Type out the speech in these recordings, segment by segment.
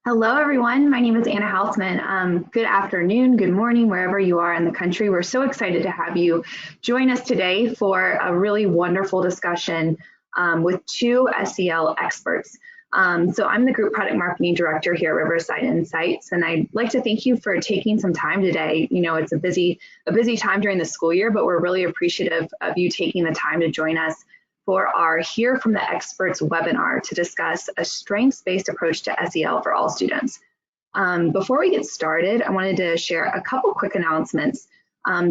Hello, everyone. My name is Anna Hausman. Good afternoon, good morning, wherever you are in the country. We're so excited to have you join us today for a really wonderful discussion with two SEL experts. So I'm the Group Product Marketing Director here at Riverside Insights, and I'd like to thank you for taking some time today. You know, it's a busy time during the school year, but we're really appreciative of you taking the time to join us for our Hear from the Experts webinar to discuss a strengths-based approach to SEL for all students. Before we get started, I wanted to share a couple quick announcements.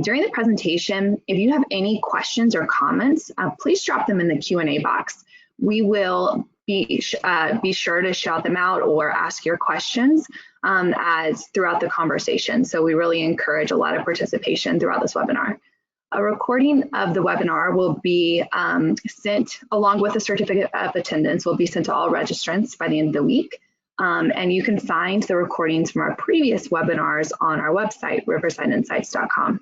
During the presentation, if you have any questions or comments, please drop them in the Q&A box. We will be sure to shout them out or ask your questions as throughout the conversation. So we really encourage a lot of participation throughout this webinar. A recording of the webinar will be sent along with a certificate of attendance will be sent to all registrants by the end of the week. And you can find the recordings from our previous webinars on our website, riversideinsights.com.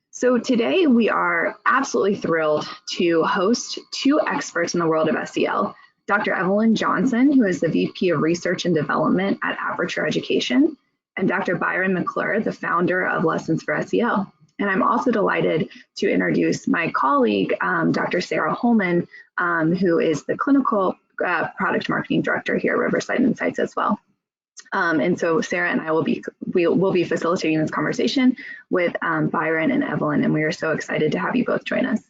So today we are absolutely thrilled to host two experts in the world of SEL, Dr. Evelyn Johnson, who is the VP of Research and Development at Aperture Education, and Dr. Byron McClure, the founder of Lessons for SEL. And I'm also delighted to introduce my colleague, Dr. Sarah Holman, who is the Clinical Product Marketing Director here at Riverside Insights as well. And so Sarah and I will be facilitating this conversation with Byron and Evelyn, and we are so excited to have you both join us.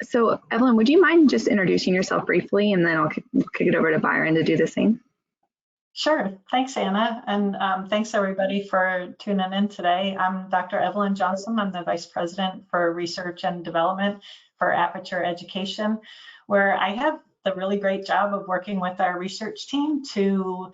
So Evelyn, would you mind just introducing yourself briefly, and then I'll kick it over to Byron to do the same? Sure. Thanks, Anna. And thanks, everybody, for tuning in today. I'm Dr. Evelyn Johnson. I'm the Vice President for Research and Development for Aperture Education, where I have the really great job of working with our research team to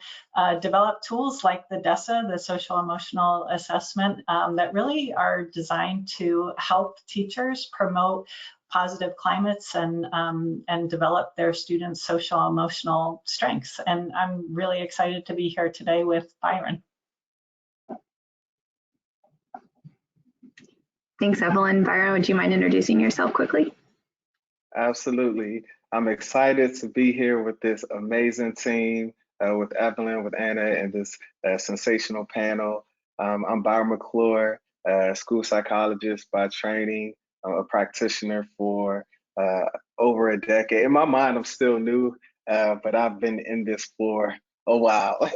develop tools like the DESA, the Social Emotional Assessment, that really are designed to help teachers promote positive climates and develop their students' social emotional strengths. And I'm really excited to be here today with Byron. Thanks, Evelyn. Byron, would you mind introducing yourself quickly? Absolutely. I'm excited to be here with this amazing team, with Evelyn, with Anna, and this sensational panel. I'm Byron McClure, school psychologist by training, a practitioner for over a decade. In my mind, I'm still new, but I've been in this for a while.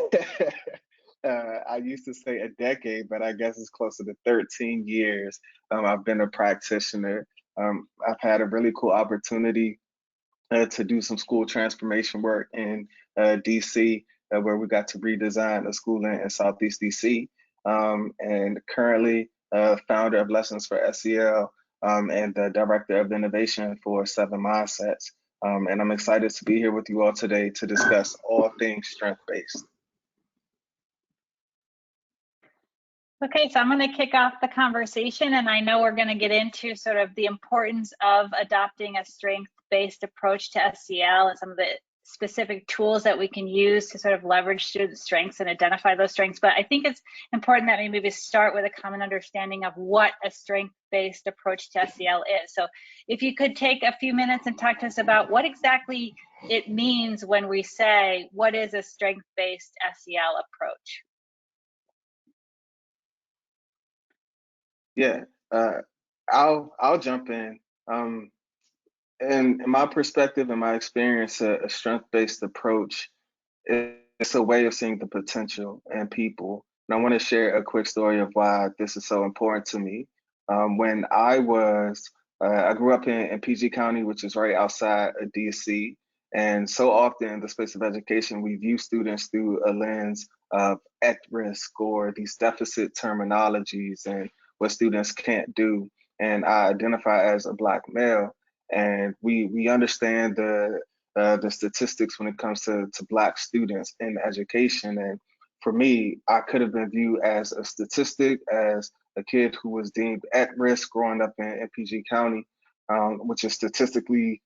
I used to say a decade, but I guess it's closer to 13 years. I've been a practitioner. I've had a really cool opportunity to do some school transformation work in DC, where we got to redesign a school in Southeast DC. And currently founder of Lessons for SEL, and the Director of Innovation for 7 Mindsets. And I'm excited to be here with you all today to discuss all things strength-based. Okay, so I'm going to kick off the conversation, and I know we're going to get into sort of the importance of adopting a strength-based approach to SEL and some of the specific tools that we can use to sort of leverage student strengths and identify those strengths. But I think it's important that we maybe start with a common understanding of what a strength-based approach to SEL is. So if you could take a few minutes and talk to us about what exactly it means when we say, what is a strength-based SEL approach? Yeah, I'll jump in. In my perspective and my experience, a strength-based approach is a way of seeing the potential in people. And I want to share a quick story of why this is so important to me. When I grew up in PG County, which is right outside of DC. And so often in the space of education, we view students through a lens of at risk or these deficit terminologies and what students can't do. And I identify as a Black male. And we understand the statistics when it comes to Black students in education. And for me, I could have been viewed as a statistic, as a kid who was deemed at risk growing up in PG County, which is statistically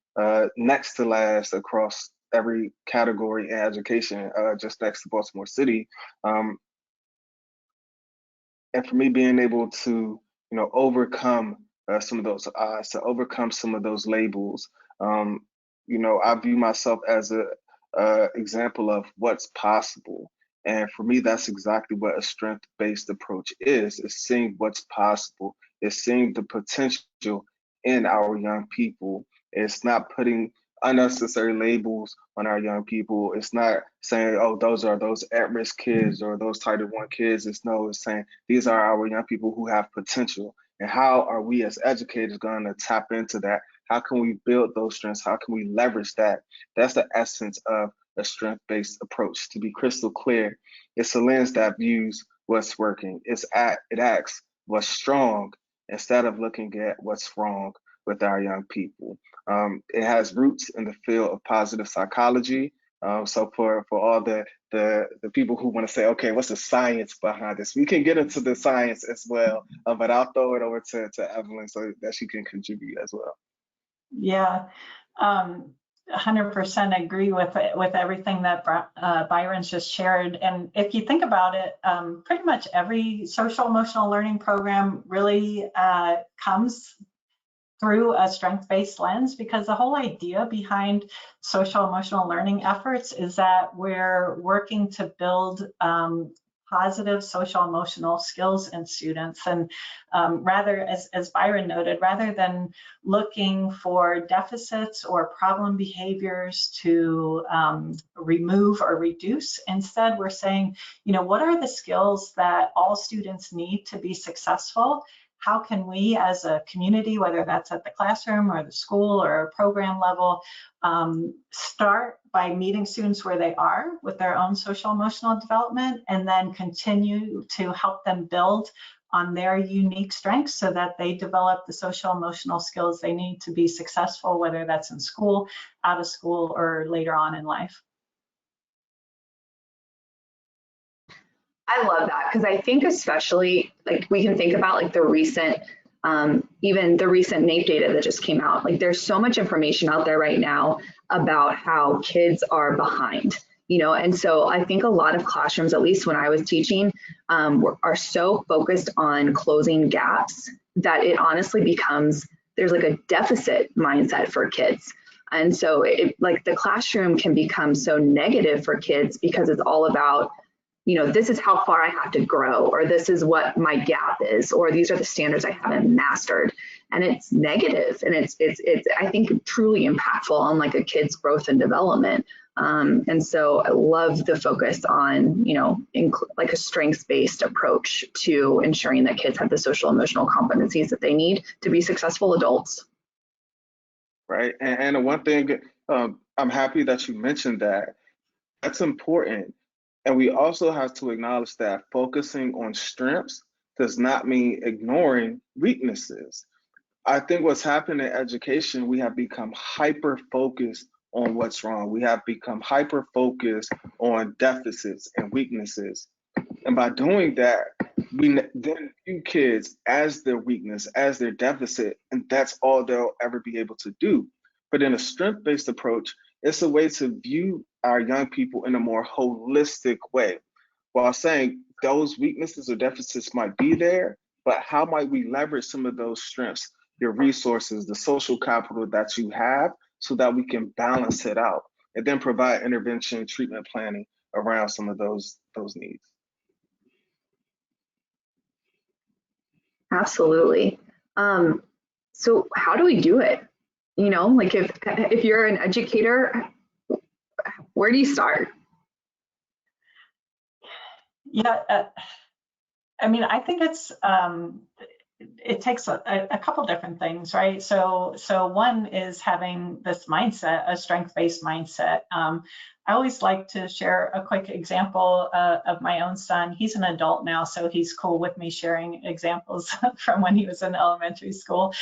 next to last across every category in education, just next to Baltimore City. And for me, being able to, overcome some of those odds, to overcome some of those labels. I view myself as a example of what's possible. And for me, that's exactly what a strength-based approach is seeing what's possible. It's seeing the potential in our young people. It's not putting unnecessary labels on our young people. It's not saying, oh, those are those at-risk kids or those Title I kids. It's saying these are our young people who have potential. And how are we as educators going to tap into that? How can we build those strengths? How can we leverage that? That's the essence of a strength-based approach. To be crystal clear, it's a lens that views what's working. It asks what's strong instead of looking at what's wrong with our young people. It has roots in the field of positive psychology. So for all the people who want to say, okay, what's the science behind this? We can get into the science as well, but I'll throw it over to Evelyn so that she can contribute as well. Yeah, 100% agree with everything that Byron's just shared. And if you think about it, pretty much every social emotional learning program really comes through a strength-based lens, because the whole idea behind social emotional learning efforts is that we're working to build positive social emotional skills in students. And rather, as Byron noted, rather than looking for deficits or problem behaviors to remove or reduce, instead we're saying, what are the skills that all students need to be successful? How can we as a community, whether that's at the classroom or the school or program level, start by meeting students where they are with their own social emotional development, and then continue to help them build on their unique strengths so that they develop the social emotional skills they need to be successful, whether that's in school, out of school, or later on in life. I love that, because I think especially like we can think about like the recent, even the recent NAEP data that just came out. Like there's so much information out there right now about how kids are behind, and so I think a lot of classrooms, at least when I was teaching, are so focused on closing gaps that it honestly becomes, there's like a deficit mindset for kids. And so like the classroom can become so negative for kids because it's all about, this is how far I have to grow, or this is what my gap is, or these are the standards I haven't mastered. And it's negative, and it's I think truly impactful on like a kid's growth and development. And so I love the focus on, like a strengths-based approach to ensuring that kids have the social emotional competencies that they need to be successful adults. Right. And one thing, I'm happy that you mentioned that. That's important. And we also have to acknowledge that focusing on strengths does not mean ignoring weaknesses. I think what's happened in education, we have become hyper-focused on what's wrong. We have become hyper-focused on deficits and weaknesses. And by doing that, we then view kids as their weakness, as their deficit, and that's all they'll ever be able to do. But in a strength-based approach, it's a way to view our young people in a more holistic way, while saying those weaknesses or deficits might be there, but how might we leverage some of those strengths, your resources, the social capital that you have, so that we can balance it out and then provide intervention, treatment planning around some of those needs. Absolutely. So how do we do it? Like if you're an educator, where do you start? Yeah, I think it takes a couple different things, right? So one is having this mindset, a strength-based mindset. I always like to share a quick example of my own son. He's an adult now, so he's cool with me sharing examples from when he was in elementary school.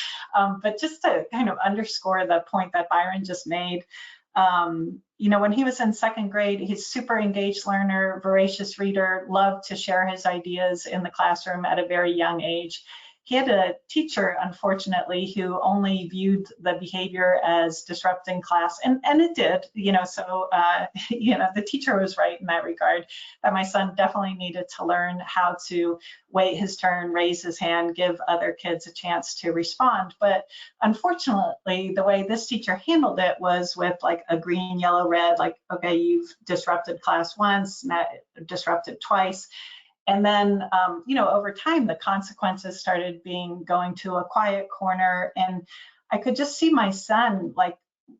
But just to kind of underscore the point that Byron just made, when he was in second grade, he's super engaged learner, voracious reader, loved to share his ideas in the classroom at a very young age. he had a teacher, unfortunately, who only viewed the behavior as disrupting class, and it did, so, the teacher was right in that regard, that my son definitely needed to learn how to wait his turn, raise his hand, give other kids a chance to respond. But unfortunately, the way this teacher handled it was with like a green, yellow, red, like, okay, you've disrupted class once, disrupted twice. And then, over time, the consequences started going to a quiet corner. And I could just see my son like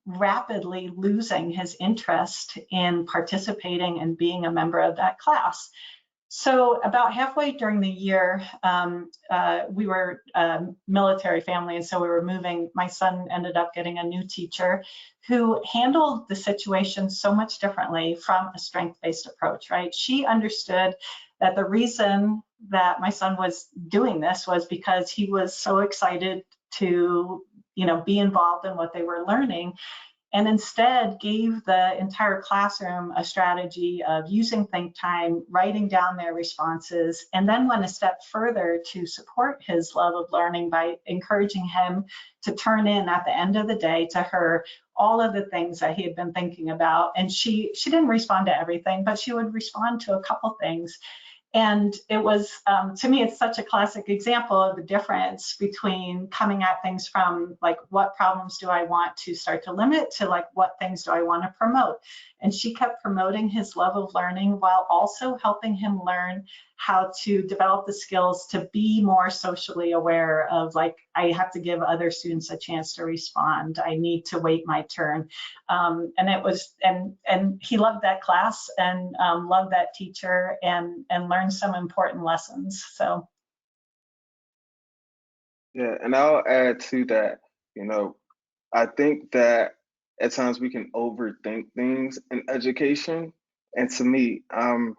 rapidly losing his interest in participating and being a member of that class. So about halfway during the year, we were a military family, and so we were moving. My son ended up getting a new teacher who handled the situation so much differently from a strength-based approach, right? She understood that the reason that my son was doing this was because he was so excited to, be involved in what they were learning, and instead gave the entire classroom a strategy of using think time, writing down their responses, and then went a step further to support his love of learning by encouraging him to turn in at the end of the day to her all of the things that he had been thinking about. And she didn't respond to everything, but she would respond to a couple things. And it was, to me, it's such a classic example of the difference between coming at things from like, what problems do I want to start to limit, to like, what things do I want to promote? And she kept promoting his love of learning while also helping him learn how to develop the skills to be more socially aware of like, I have to give other students a chance to respond. I need to wait my turn. And it was, and he loved that class and loved that teacher and learned some important lessons. So. Yeah, and I'll add to that, I think that at times we can overthink things in education. And to me, I'm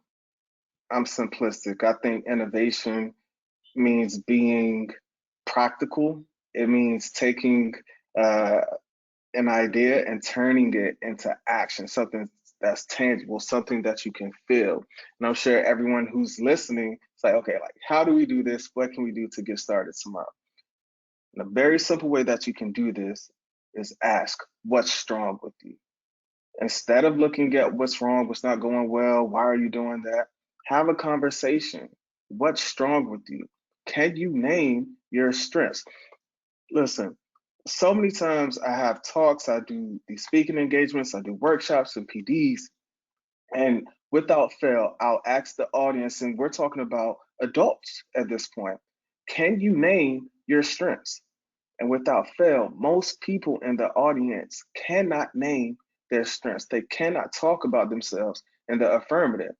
simplistic. I think innovation means being practical. It means taking an idea and turning it into action, something that's tangible, something that you can feel. And I'm sure everyone who's listening is like, okay, like how do we do this? What can we do to get started tomorrow? And a very simple way that you can do this is ask, what's strong with you? Instead of looking at what's wrong, what's not going well, why are you doing that? Have a conversation. What's strong with you? Can you name your strengths? Listen, so many times I have talks, I do these speaking engagements, I do workshops and PDs, and without fail, I'll ask the audience, and we're talking about adults at this point, can you name your strengths? And without fail, most people in the audience cannot name their strengths. They cannot talk about themselves in the affirmative.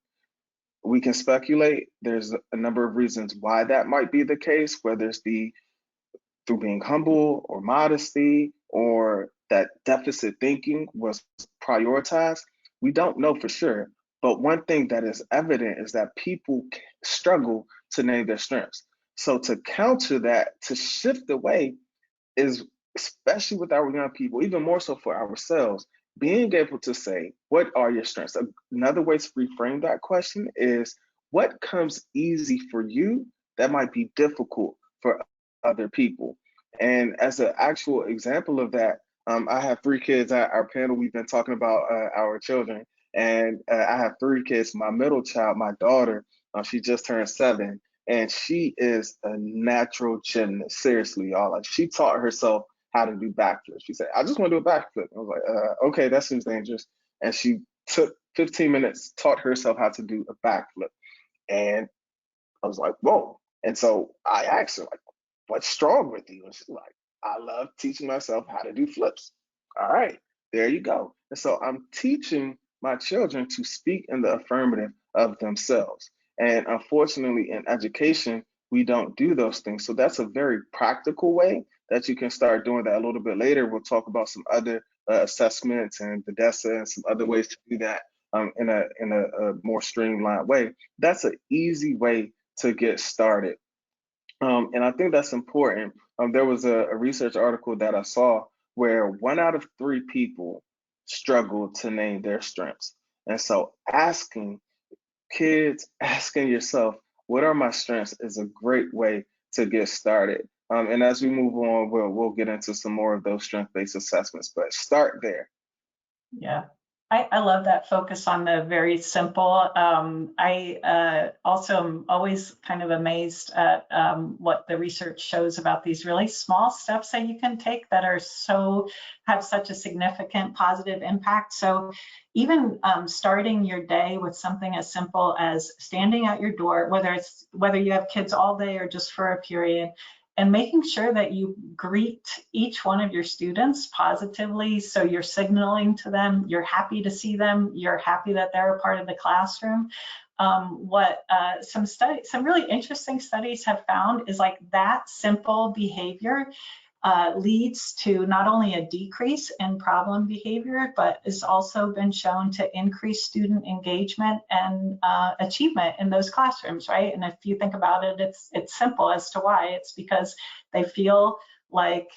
We can speculate. There's a number of reasons why that might be the case, whether it's through being humble or modesty or that deficit thinking was prioritized. We don't know for sure. But one thing that is evident is that people struggle to name their strengths. So to counter that, to shift away, is especially with our young people, even more so for ourselves, being able to say, what are your strengths? Another way to reframe that question is, what comes easy for you that might be difficult for other people? And as an actual example of that, I have 3 kids. At our panel, we've been talking about our children, and I have 3 kids. My middle child, my daughter, she just turned 7. And she is a natural gymnast. Seriously, y'all. Like, she taught herself how to do backflips. She said, I just want to do a backflip. I was like, okay, that seems dangerous. And she took 15 minutes, taught herself how to do a backflip. And I was like, whoa. And so I asked her, like, what's strong with you? And she's like, I love teaching myself how to do flips. All right, there you go. And so I'm teaching my children to speak in the affirmative of themselves. And unfortunately, in education, we don't do those things. So that's a very practical way that you can start doing that. A little bit later, we'll talk about some other assessments and the DESA and some other ways to do that in a more streamlined way. That's an easy way to get started. And I think that's important. There was a research article that I saw where 1 out of 3 people struggle to name their strengths. And so asking kids, asking yourself, what are my strengths, is a great way to get started. And as we move on, we'll get into some more of those strength-based assessments, but start there. Yeah, I love that focus on the very simple. I also am always kind of amazed at what the research shows about these really small steps that you can take that are have such a significant positive impact. So even starting your day with something as simple as standing at your door, whether you have kids all day or just for a period, and making sure that you greet each one of your students positively. So you're signaling to them, you're happy to see them, you're happy that they're a part of the classroom. Some really interesting studies have found is like that simple behavior leads to not only a decrease in problem behavior, but has also been shown to increase student engagement and achievement in those classrooms, right? And if you think about it, it's simple as to why. It's because they feel like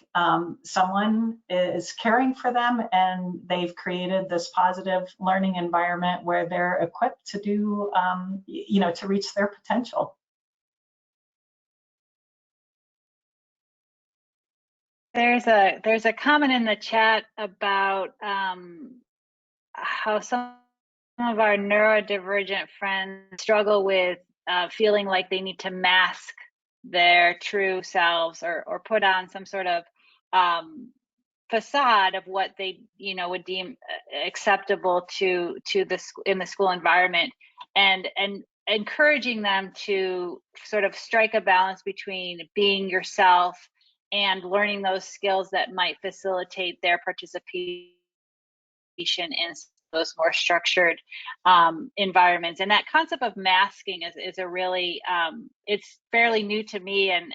someone is caring for them, and they've created this positive learning environment where they're equipped to do, to reach their potential. There's a comment in the chat about how some of our neurodivergent friends struggle with feeling like they need to mask their true selves or put on some sort of facade of what they would deem acceptable to in the school environment, and encouraging them to sort of strike a balance between being yourself and learning those skills that might facilitate their participation in those more structured environments. And that concept of masking is a really, it's fairly new to me, and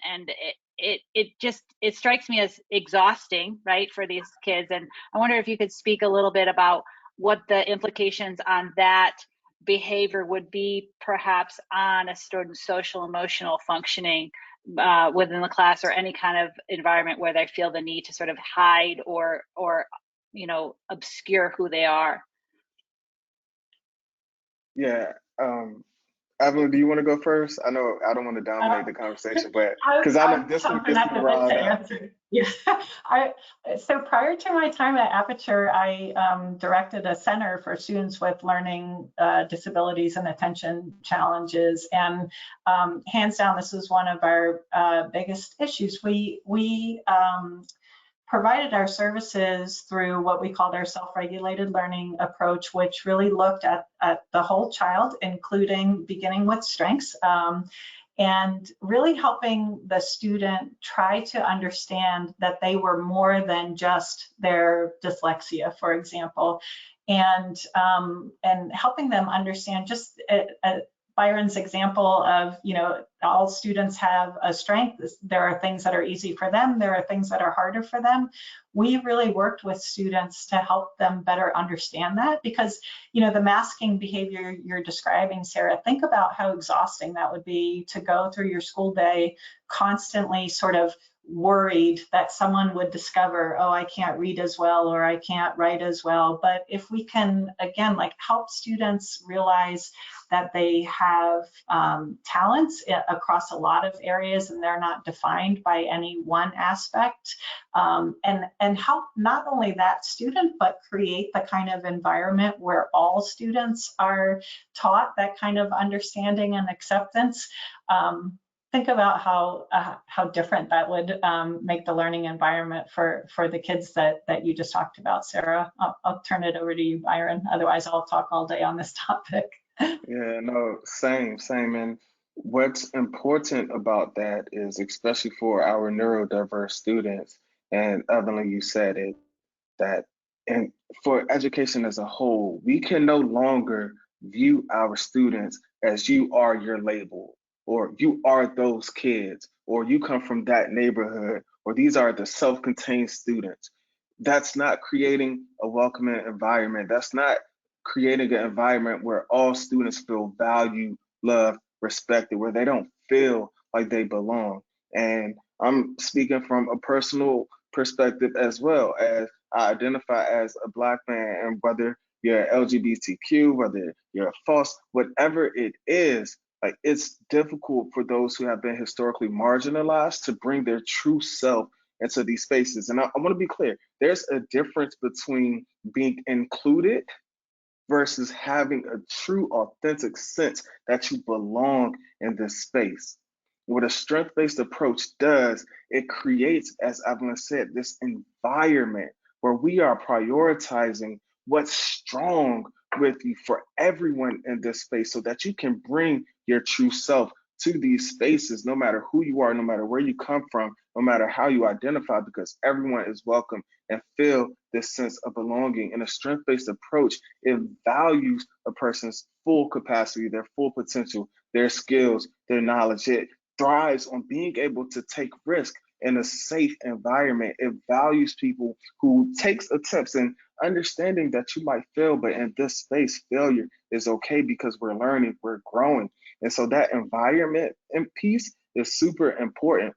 it strikes me as exhausting, right, for these kids. And I wonder if you could speak a little bit about what the implications on that behavior would be, perhaps on a student's social emotional functioning within the class, or any kind of environment where they feel the need to sort of hide or obscure who they are. Yeah. Evelyn, do you want to go first? I know I don't want to dominate the conversation, but because I know this one gets me riled up. Yeah. So prior to my time at Aperture, I directed a center for students with learning disabilities and attention challenges. And hands down, this is one of our biggest issues. We provided our services through what we called our self-regulated learning approach, which really looked at the whole child, including beginning with strengths, and really helping the student try to understand that they were more than just their dyslexia, for example, and helping them understand just Byron's example of, all students have a strength. There are things that are easy for them. There are things that are harder for them. We really worked with students to help them better understand that, because, the masking behavior you're describing, Sarah, think about how exhausting that would be to go through your school day constantly sort of worried that someone would discover, oh, I can't read as well, or I can't write as well. But if we can, again, help students realize that they have talents across a lot of areas, and they're not defined by any one aspect, and help not only that student, but create the kind of environment where all students are taught that kind of understanding and acceptance. Think about how different that would make the learning environment for the kids that you just talked about, Sarah. I'll turn it over to you, Byron. Otherwise, I'll talk all day on this topic. Yeah, no, same. And what's important about that is, especially for our neurodiverse students, and Evelyn, you said it, that and for education as a whole, we can no longer view our students as you are your label, or you are those kids, or you come from that neighborhood, or these are the self-contained students. That's not creating a welcoming environment. That's not creating an environment where all students feel valued, loved, respected, where they don't feel like they belong. And I'm speaking from a personal perspective as well, as I identify as a Black man, and whether you're LGBTQ, whether you're a FOSS, whatever it is, Like, it's difficult for those who have been historically marginalized to bring their true self into these spaces. And I want to be clear, there's a difference between being included versus having a true, authentic sense that you belong in this space. What a strength-based approach does, it creates, as Evelyn said, this environment where we are prioritizing what's strong with you for everyone in this space so that you can bring your true self to these spaces, no matter who you are, no matter where you come from, no matter how you identify, because everyone is welcome and feel this sense of belonging. In a strength-based approach, it values a person's full capacity, their full potential, their skills, their knowledge. It thrives on being able to take risk in a safe environment. It values people who takes attempts and understanding that you might fail, but in this space, failure is okay because we're learning, we're growing. And so that environment and piece is super important.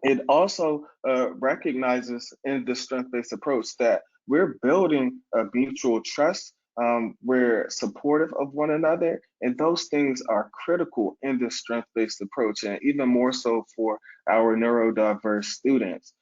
It also recognizes in the strength-based approach that we're building a mutual trust. We're supportive of one another, and those things are critical in this strength-based approach, and even more so for our neurodiverse students.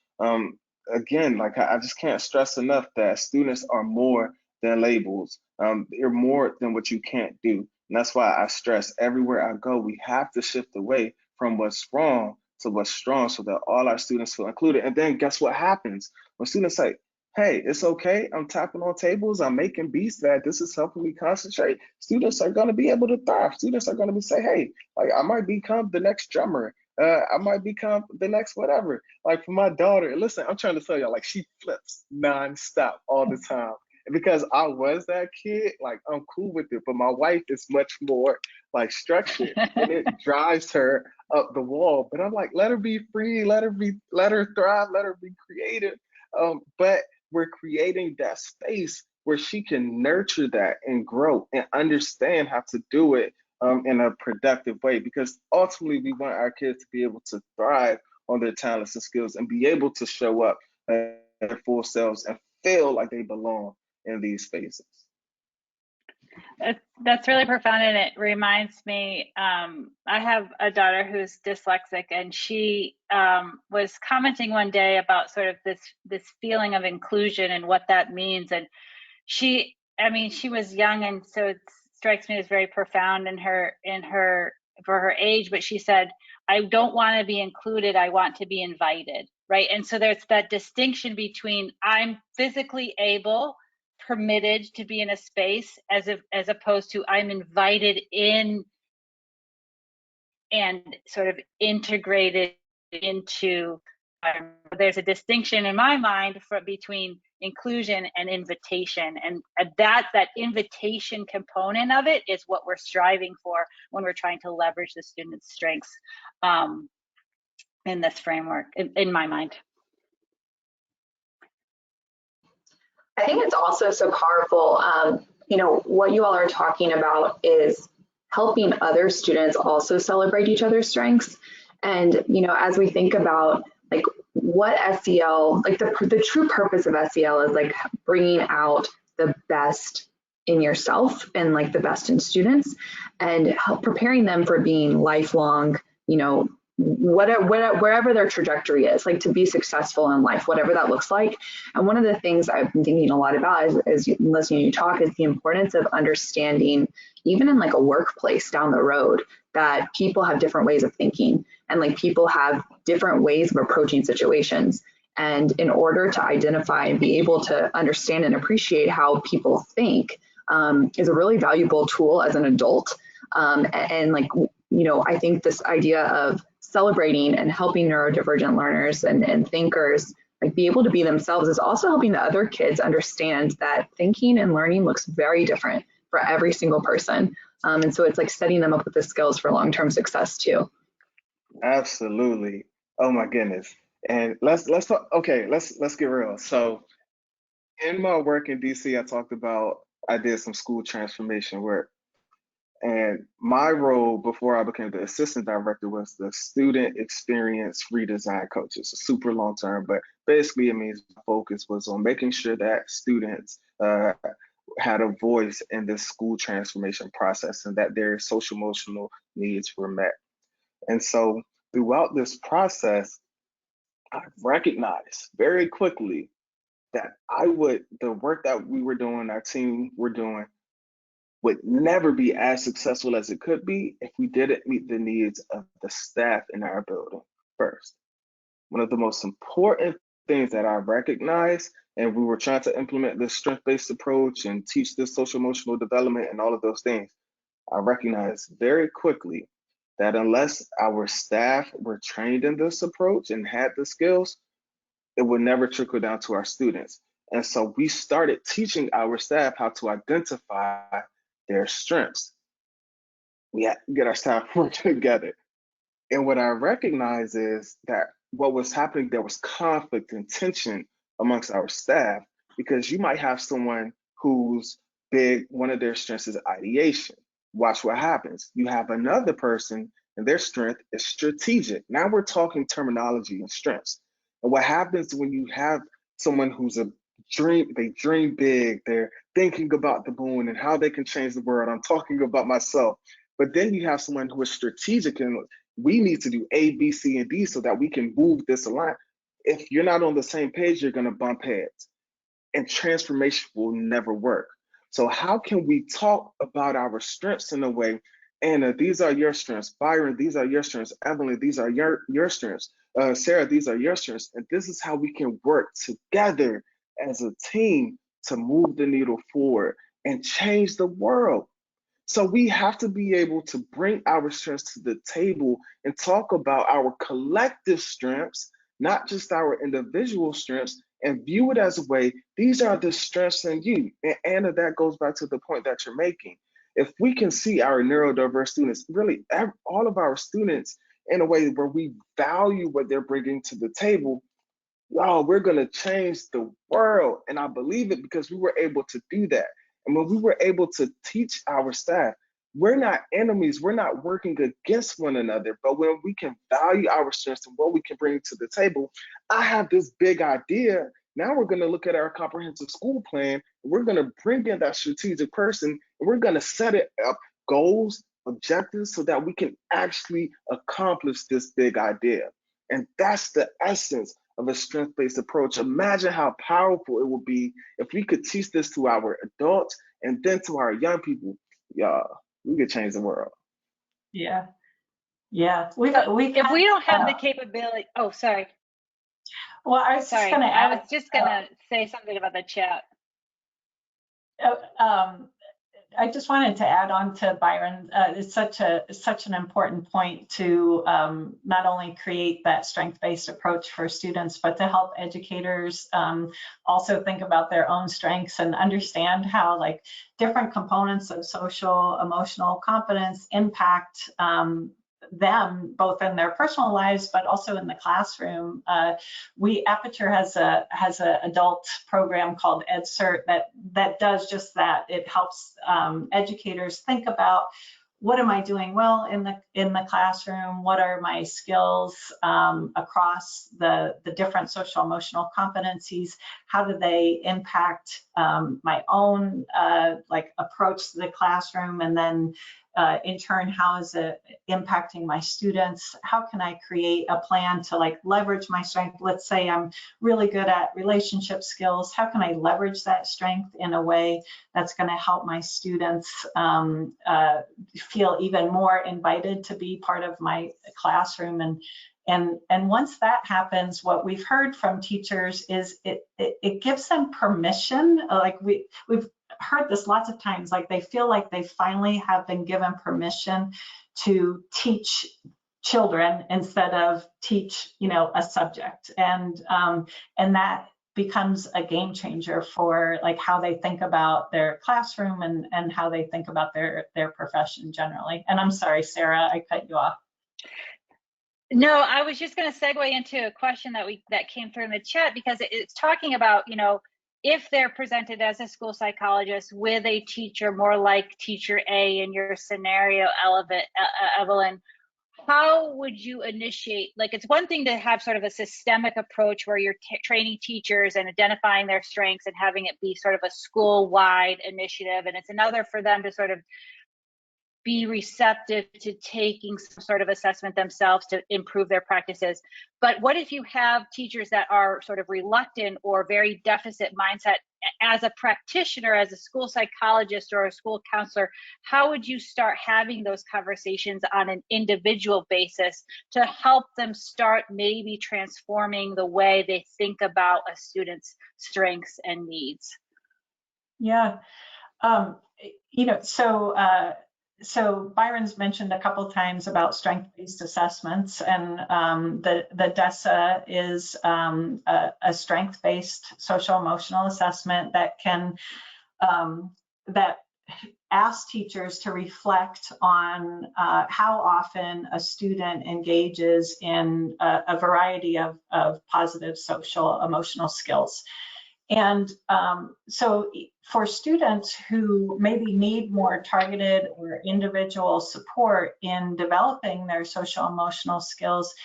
Again, like I just can't stress enough that students are more than labels. They're more than what you can't do. And that's why I stress everywhere I go, we have to shift away from what's wrong to what's strong so that all our students feel included. And then guess what happens? When students say, hey, it's okay, I'm tapping on tables, I'm making beats, that this is helping me concentrate, students are going to be able to thrive. Students are going to be say, hey, like I might become the next drummer. I might become the next whatever. Like for my daughter, listen, I'm trying to tell y'all, like she flips nonstop all the time. And because I was that kid, like I'm cool with it. But my wife is much more like structured, and it drives her up the wall. But I'm like, let her be free, let her thrive, let her be creative. But we're creating that space where she can nurture that and grow and understand how to do it in a productive way. Because ultimately, we want our kids to be able to thrive on their talents and skills and be able to show up their full selves and feel like they belong in these spaces. That's really profound, and it reminds me, I have a daughter who's dyslexic, and she was commenting one day about sort of this feeling of inclusion and what that means. And she was young, and so it strikes me as very profound for her age. But she said, I don't want to be included, I want to be invited, right? And so there's that distinction between I'm physically able, permitted to be in a space, as opposed to I'm invited in and sort of integrated into. There's a distinction in my mind between inclusion and invitation, and that invitation component of it is what we're striving for when we're trying to leverage the student's strengths in this framework, in my mind. I think it's also so powerful. What you all are talking about is helping other students also celebrate each other's strengths. And, as we think about like what SEL, like the true purpose of SEL is like bringing out the best in yourself and like the best in students and preparing them for being lifelong, wherever their trajectory is, like to be successful in life, whatever that looks like. And one of the things I've been thinking a lot about as listening to you talk is the importance of understanding, even in like a workplace down the road, that people have different ways of thinking and like people have different ways of approaching situations. And in order to identify and be able to understand and appreciate how people think is a really valuable tool as an adult. I think this idea of celebrating and helping neurodivergent learners and thinkers like be able to be themselves is also helping the other kids understand that thinking and learning looks very different for every single person. And so it's like setting them up with the skills for long-term success too. Absolutely. Oh my goodness. And let's talk, okay, let's get real. So in my work in DC, I did some school transformation work. And my role before I became the assistant director was the student experience redesign coach. It's a super long term, but basically it means my focus was on making sure that students had a voice in this school transformation process and that their social emotional needs were met. And so throughout this process, I recognized very quickly that the work that we were doing, our team were doing, would never be as successful as it could be if we didn't meet the needs of the staff in our building first. One of the most important things that I recognized, and we were trying to implement this strength-based approach and teach this social emotional development and all of those things, I recognized very quickly that unless our staff were trained in this approach and had the skills, it would never trickle down to our students. And so we started teaching our staff how to identify their strengths. We had to get our staff working together. And what I recognize is that what was happening, there was conflict and tension amongst our staff, because you might have someone who's big, one of their strengths is ideation. Watch what happens. You have another person and their strength is strategic. Now we're talking terminology and strengths. And what happens when you have someone who's they dream big, they're thinking about the moon and how they can change the world. I'm talking about myself. But then you have someone who is strategic and we need to do A, B, C, and D so that we can move this line. If you're not on the same page, you're going to bump heads, and transformation will never work. So how can we talk about our strengths in a way? Anna, these are your strengths. Byron, these are your strengths. Evelyn, these are your strengths. Sarah, these are your strengths. And this is how we can work together as a team to move the needle forward and change the world. So we have to be able to bring our strengths to the table and talk about our collective strengths, not just our individual strengths, and view it as a way, these are the strengths in you. And Anna, that goes back to the point that you're making. If we can see our neurodiverse students, really all of our students, in a way where we value what they're bringing to the table, we're going to change the world. And I believe it because we were able to do that. And when we were able to teach our staff, we're not enemies, we're not working against one another, but when we can value our strengths and what we can bring to the table, I have this big idea. Now we're going to look at our comprehensive school plan, and we're going to bring in that strategic person, and we're going to set it up goals, objectives, so that we can actually accomplish this big idea. And that's the essence of a strength-based approach. Imagine how powerful it would be if we could teach this to our adults and then to our young people. We could change the world. Yeah. If we don't have the capability, oh, sorry. Well, I was just going to say something about the chat. I just wanted to add on to Byron. It's such an important point to not only create that strength-based approach for students, but to help educators also think about their own strengths and understand how different components of social emotional competence impact them both in their personal lives, but also in the classroom. Aperture has a adult program called EdCert that does just that. It helps educators think about, what am I doing well in the classroom? What are my skills across the different social emotional competencies? How do they impact my own approach to the classroom? And then in turn, how is it impacting my students? How can I create a plan to leverage my strength? Let's say I'm really good at relationship skills. How can I leverage that strength in a way that's going to help my students feel even more invited to be part of my classroom? And once that happens, what we've heard from teachers is it gives them permission. We've heard this lots of times, they feel like they finally have been given permission to teach children instead of teach, a subject. And that becomes a game changer for how they think about their classroom and how they think about their profession generally. And I'm sorry, Sarah, I cut you off. No, I was just going to segue into a question that came through in the chat, because it's talking about, if they're presented as a school psychologist with a teacher more like teacher A in your scenario, Evelyn, how would you initiate, like, it's one thing to have sort of a systemic approach where you're training teachers and identifying their strengths and having it be sort of a school-wide initiative, and it's another for them to sort of be receptive to taking some sort of assessment themselves to improve their practices. But what if you have teachers that are sort of reluctant or very deficit mindset? As a practitioner, as a school psychologist or a school counselor, how would you start having those conversations on an individual basis to help them start maybe transforming the way they think about a student's strengths and needs? Yeah, you know, so Byron's mentioned a couple times about strength-based assessments, and the DESA is a strength-based social emotional assessment that can that asks teachers to reflect on how often a student engages in a variety of positive social emotional skills. And so for students who maybe need more targeted or individual support in developing their social emotional skills,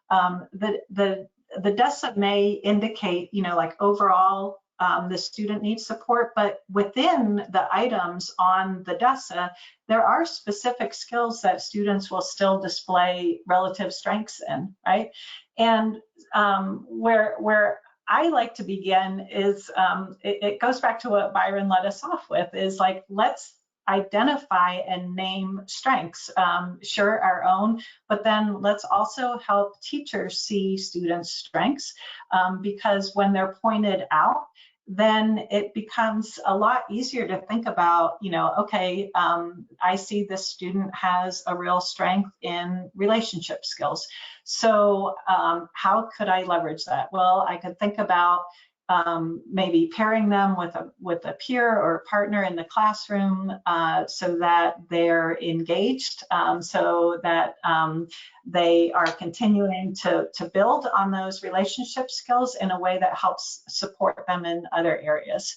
the DESA may indicate, you know, like overall the student needs support, but within the items on the DESA, there are specific skills that students will still display relative strengths in, right? And where I like to begin is, it goes back to what Byron led us off with, is like, let's identify and name strengths, sure, our own, but then let's also help teachers see students' strengths, because when they're pointed out, then it becomes a lot easier to think about, you know, okay, I see this student has a real strength in relationship skills. So how could I leverage that? Well, I could think about maybe pairing them with a peer or a partner in the classroom, so that they're engaged, so that they are continuing to build on those relationship skills in a way that helps support them in other areas.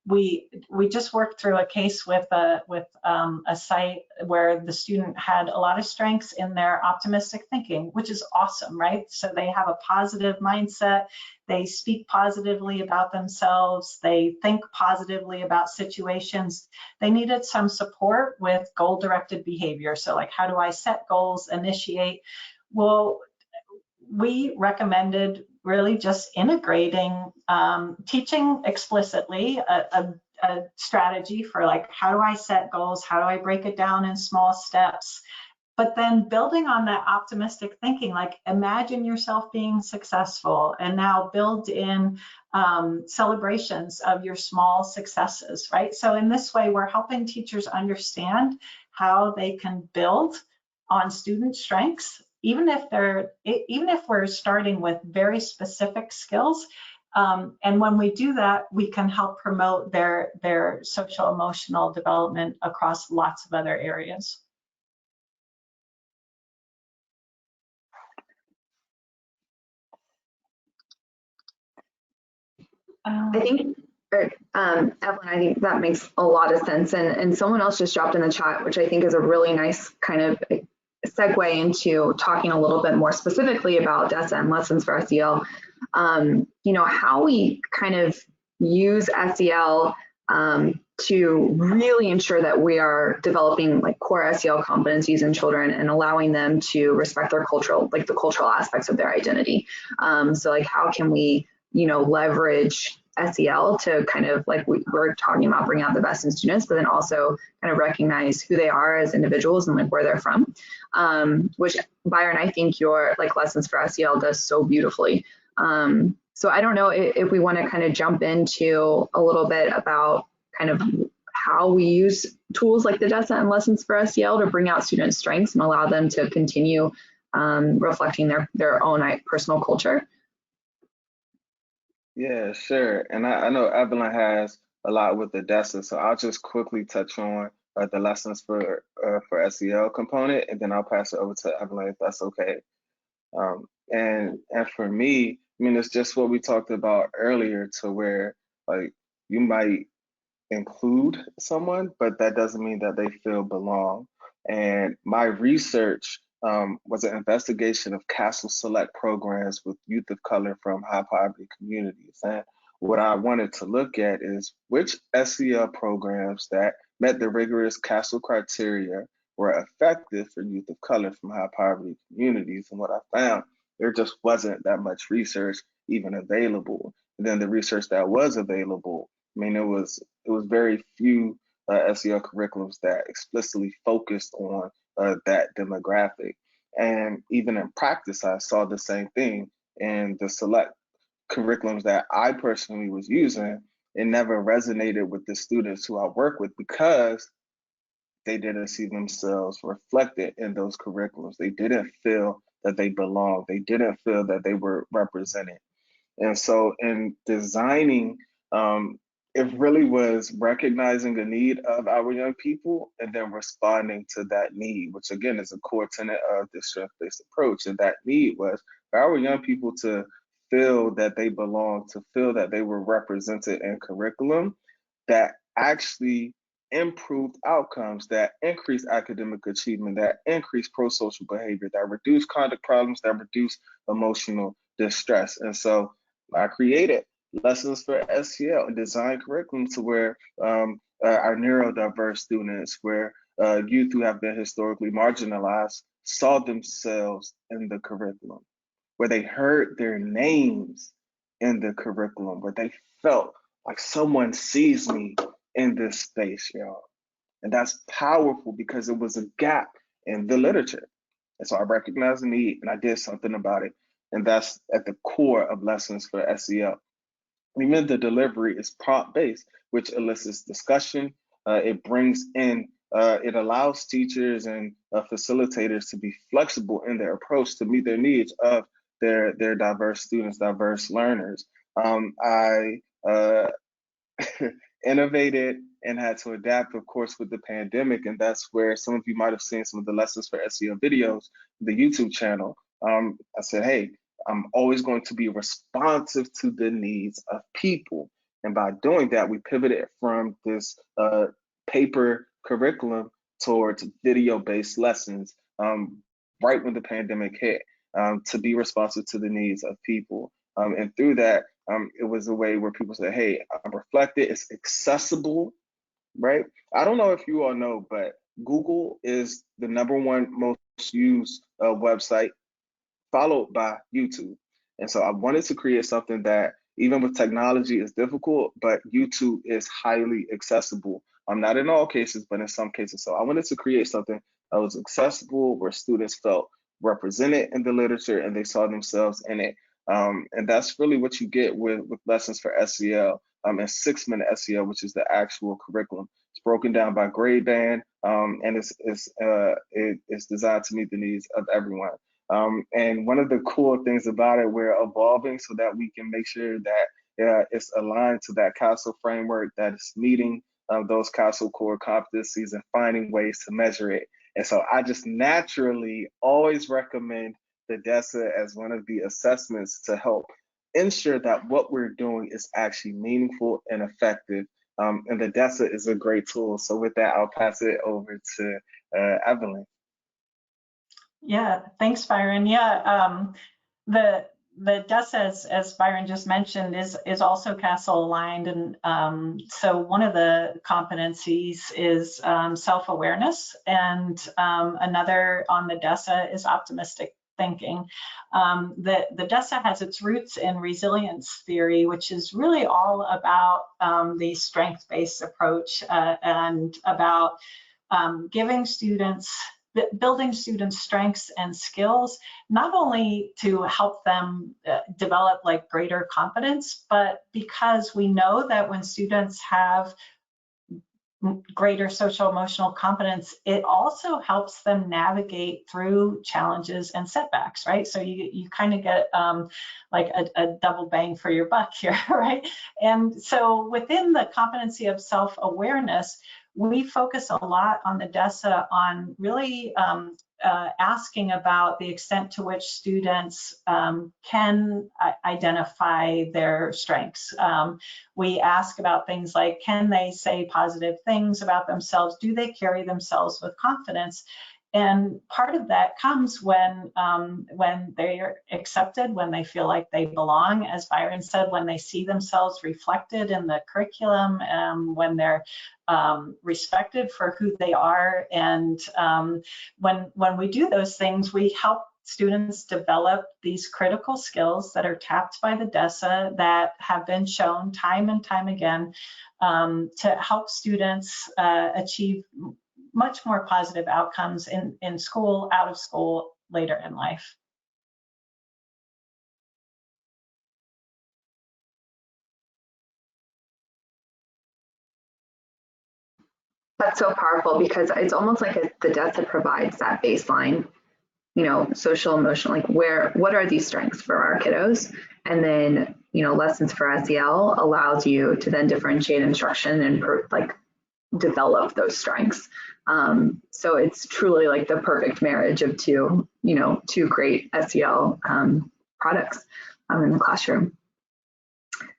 We just worked through a case with a site where the student had a lot of strengths in their optimistic thinking, which is awesome, right? So they have a positive mindset, they speak positively about themselves, they think positively about situations. They needed some support with goal-directed behavior. So like, how do I set goals, initiate? Well, we recommended really just integrating teaching explicitly a strategy for like, how do I set goals? How do I break it down in small steps? But then building on that optimistic thinking, like imagine yourself being successful, and now build in celebrations of your small successes, right? So in this way, we're helping teachers understand how they can build on student strengths, even if we're starting with very specific skills. And when we do that, we can help promote their social emotional development across lots of other areas. I think, Evelyn, I think that makes a lot of sense. And someone else just dropped in the chat, which I think is a really nice kind of segue into talking a little bit more specifically about DESA and lessons for SEL. You know, how we kind of use SEL to really ensure that we are developing like core SEL competencies in children and allowing them to respect their cultural, like the cultural aspects of their identity. So like, how can we, you know, leverage SEL to kind of like we're talking about bringing out the best in students, but then also kind of recognize who they are as individuals and like where they're from, which Byron, I think your like lessons for SEL does so beautifully. So I don't know if we want to kind of jump into a little bit about kind of how we use tools like the DESA and lessons for SEL to bring out students' strengths and allow them to continue reflecting their own personal culture. Yeah, sure. And I know Evelyn has a lot with the DESA, so I'll just quickly touch on the lessons for SEL component, and then I'll pass it over to Evelyn if that's okay. And for me, I mean, it's just what we talked about earlier, to where like you might include someone, but that doesn't mean that they feel belong. And my research was an investigation of CASEL select programs with youth of color from high poverty communities. And what I wanted to look at is which SEL programs that met the rigorous CASEL criteria were effective for youth of color from high poverty communities. And what I found, there just wasn't that much research even available. And then the research that was available, I mean, it was very few SEL curriculums that explicitly focused on that demographic. And even in practice, I saw the same thing in the select curriculums that I personally was using. It never resonated with the students who I work with because they didn't see themselves reflected in those curriculums. They didn't feel that they belonged. They didn't feel that they were represented. And so in designing, it really was recognizing the need of our young people and then responding to that need, which again is a core tenet of the strength-based approach. And that need was for our young people to feel that they belong, to feel that they were represented in curriculum that actually improved outcomes, that increased academic achievement, that increased pro-social behavior, that reduced conduct problems, that reduced emotional distress. And so I created lessons for SEL and design curriculum to where our neurodiverse students, where youth who have been historically marginalized saw themselves in the curriculum, where they heard their names in the curriculum, where they felt like someone sees me in this space, y'all. And that's powerful because it was a gap in the literature. And so I recognized the need and I did something about it. And that's at the core of lessons for SEL. Even the delivery is prompt-based, which elicits discussion. It brings in, it allows teachers and facilitators to be flexible in their approach to meet their needs of their diverse students, diverse learners. I innovated and had to adapt, of course, with the pandemic. And that's where some of you might have seen some of the lessons for SEL videos, the YouTube channel. I said, hey, I'm always going to be responsive to the needs of people. And by doing that, we pivoted from this paper curriculum towards video-based lessons right when the pandemic hit, to be responsive to the needs of people. And through that, it was a way where people said, hey, I'm reflected, it's accessible, right? I don't know if you all know, but Google is the #1 most used website, followed by YouTube. And so I wanted to create something that, even with technology, is difficult, but YouTube is highly accessible. Not in all cases, but in some cases. So I wanted to create something that was accessible, where students felt represented in the literature and they saw themselves in it. And that's really what you get with lessons for SEL and 6-minute SEL, which is the actual curriculum. It's broken down by grade band, and it's designed to meet the needs of everyone. And one of the cool things about it, we're evolving so that we can make sure that it's aligned to that CASEL framework, that it's meeting those CASEL core competencies and finding ways to measure it. And so I just naturally always recommend the DESA as one of the assessments to help ensure that what we're doing is actually meaningful and effective. And the DESA is a great tool. So with that, I'll pass it over to Evelyn. Yeah, thanks, Byron. Yeah, the DESA, as Byron just mentioned, is also CASEL aligned, and so one of the competencies is self-awareness, and another on the DESA is optimistic thinking. The DESA has its roots in resilience theory, which is really all about the strength-based approach and about giving students, building students' strengths and skills, not only to help them develop like greater competence, but because we know that when students have greater social emotional competence, it also helps them navigate through challenges and setbacks, right? So you kind of get like a double bang for your buck here, right? And so within the competency of self-awareness, we focus a lot on the DESA on really asking about the extent to which students can identify their strengths. We ask about things like, can they say positive things about themselves? Do they carry themselves with confidence? And part of that comes when they're accepted, when they feel like they belong, as Byron said, when they see themselves reflected in the curriculum, when they're respected for who they are. And when we do those things, we help students develop these critical skills that are tapped by the DESA that have been shown time and time again to help students achieve much more positive outcomes in school, out of school, later in life. That's so powerful because it's almost like the DESA provides that baseline, social, emotional, like what are these strengths for our kiddos? And then, lessons for SEL allows you to then differentiate instruction and develop those strengths. So it's truly like the perfect marriage of two great SEL products in the classroom.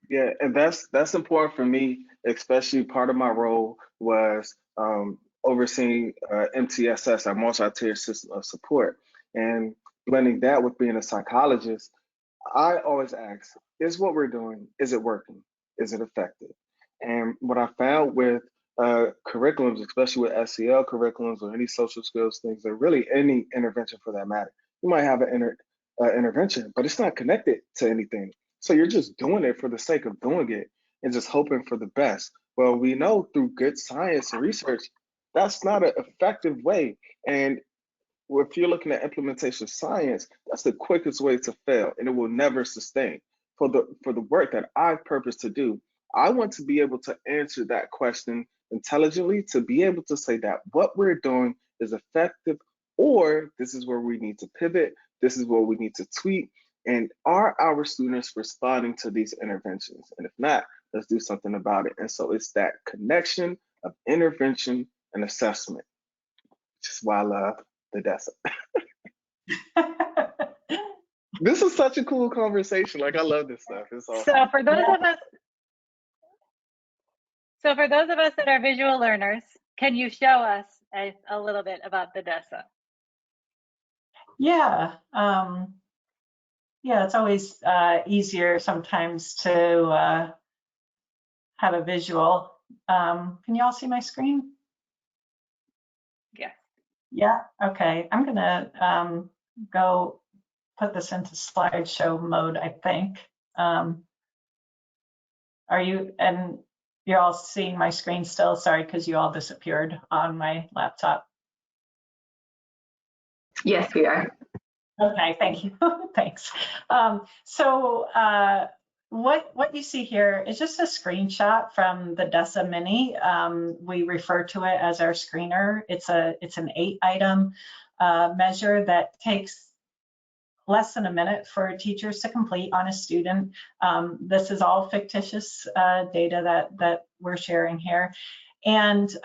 Yeah, and that's important for me, especially part of my role was overseeing MTSS, our multi-tiered system of support, and blending that with being a psychologist. I always ask, is what we're doing, is it working? Is it effective? And what I found with curriculums, especially with SEL curriculums or any social skills things, or really any intervention for that matter, you might have an intervention, but it's not connected to anything. So you're just doing it for the sake of doing it and just hoping for the best. Well, we know through good science and research, that's not an effective way. And if you're looking at implementation science, that's the quickest way to fail, and it will never sustain. For the work that I've purposed to do, I want to be able to answer that question intelligently, to be able to say that what we're doing is effective, or this is where we need to pivot, this is where we need to tweak, and are our students responding to these interventions? And if not, let's do something about it. And so it's that connection of intervention and assessment, which is why I love the DESA. This is such a cool conversation. Like, I love this stuff. It's awesome. So for those of us that are visual learners, can you show us a little bit about the DESA? Yeah. Yeah, it's always easier sometimes to have a visual. Can you all see my screen? Yeah. Yeah, okay. I'm gonna go put this into slideshow mode, I think. You're all seeing my screen still? Sorry, because you all disappeared on my laptop. Yes, we are. Okay, thank you. Thanks. What you see here is just a screenshot from the DESA Mini. We refer to it as our screener. It's an 8-item measure that takes less than a minute for teachers to complete on a student. This is all fictitious data that we're sharing here. And